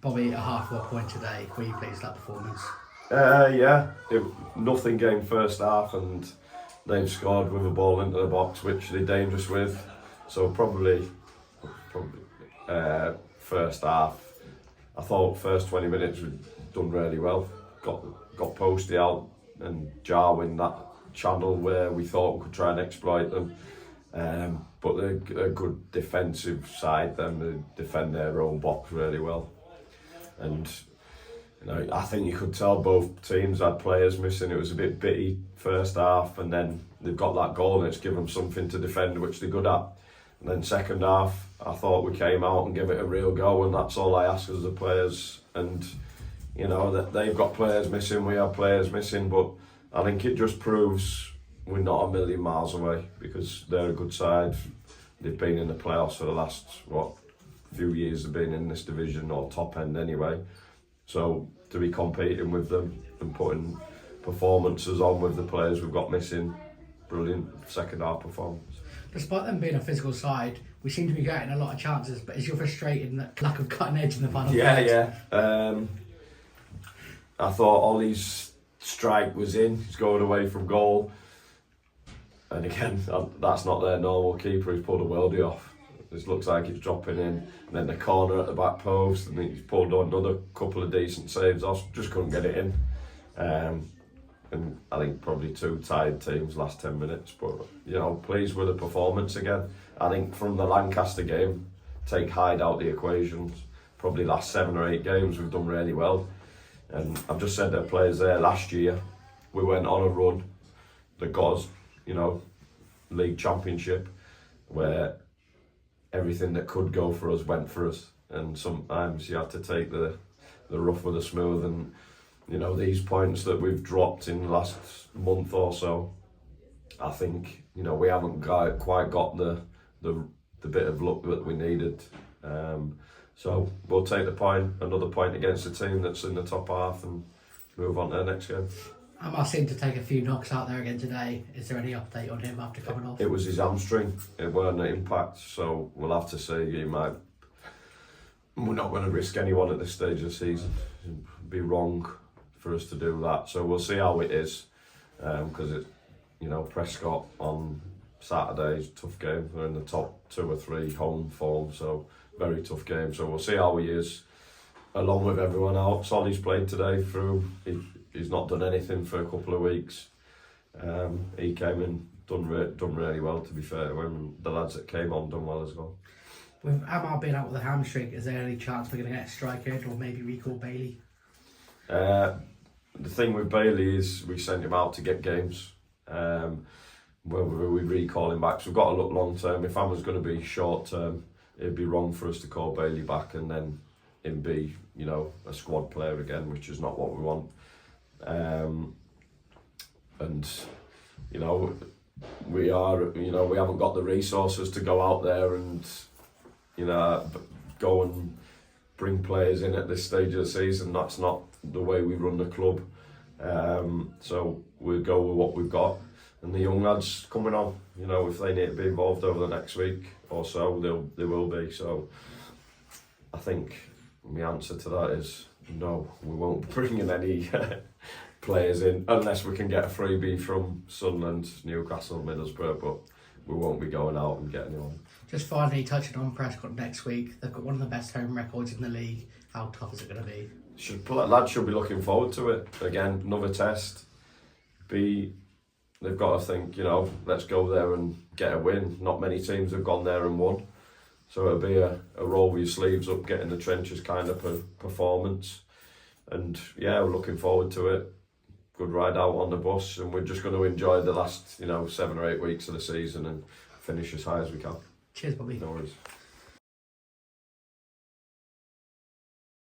Bobby, a half a point today. Were you pleased with that performance? Yeah, nothing game first half, and they've scored with a ball into the box, which they're dangerous with. So probably first half. I thought first 20 minutes we'd done really well. Got Posty out and Jarwin that channel where we thought we could try and exploit them. But they're a good defensive side. They defend their own box really well. And I think you could tell both teams had players missing. It was a bit bitty first half, and then they've got that goal and it's given them something to defend, which they're good at. And then second half, I thought we came out and gave it a real go, and that's all I ask as the players. And that they've got players missing, we have players missing, but I think it just proves we're not a million miles away, because they're a good side. They've been in the playoffs for the last few years. They've been in this division, or top end anyway. So to be competing with them and putting performances on with the players we've got missing, brilliant second half performance. Despite them being a physical side, we seem to be getting a lot of chances, but is you frustrated that lack of cutting edge in the final? Yeah. I thought Ollie's strike was in, he's going away from goal. And again, that's not their normal keeper, he's pulled a worldie off. It looks like it's dropping in, and then the corner at the back post, and he's pulled on another couple of decent saves off, just couldn't get it in. And I think probably two tired teams last 10 minutes, but pleased with the performance again. I think from the Lancaster game, take Hyde out the equations, probably last 7 or 8 games we've done really well. And I've just said to players there, last year we went on a run that got us, league championship, where everything that could go for us went for us, and sometimes you have to take the rough with the smooth. And these points that we've dropped in the last month or so, I think we haven't quite got the bit of luck that we needed. So we'll take another point against the team that's in the top half, and move on to the next game. I seem to take a few knocks out there again today. Is there any update on him after coming off? It was his hamstring. It weren't an impact, so we'll have to see. We're not going to risk anyone at this stage of the season. It'd be wrong for us to do that. So we'll see how it is, because Prescott on Saturday is a tough game. They're in the top 2 or 3 home form, so very tough game. So we'll see how he is, along with everyone else. Solly's played today through. He's not done anything for a couple of weeks. He came in, done really well, to be fair to him, and the lads that came on done well as well. With Amar being out with a hamstring, is there any chance we're going to get a striker in, or maybe recall Bailey? The thing with Bailey is we sent him out to get games. Whether we recall him back, so we've got to look long term. If Amar's going to be short term, it'd be wrong for us to call Bailey back and then him be a squad player again, which is not what we want. And we haven't got the resources to go out there and go and bring players in at this stage of the season. That's not the way we run the club. So we'll go with what we've got, and the young lads coming on, if they need to be involved over the next week or so, they will be. So I think my answer to that is no, we won't be bringing any players in unless we can get a freebie from Sunderland, Newcastle, Middlesbrough, but we won't be going out and getting anyone. Just finally touching on Prescott next week, they've got one of the best home records in the league. How tough is it going to be? Lads should be looking forward to it. Again, another test. They've got to think, let's go there and get a win. Not many teams have gone there and won. So it'll be a roll with your sleeves up, get in the trenches kind of performance. And yeah, we're looking forward to it. Good ride out on the bus, and we're just going to enjoy the last 7 or 8 weeks of the season and finish as high as we can. Cheers, Bobby. No worries.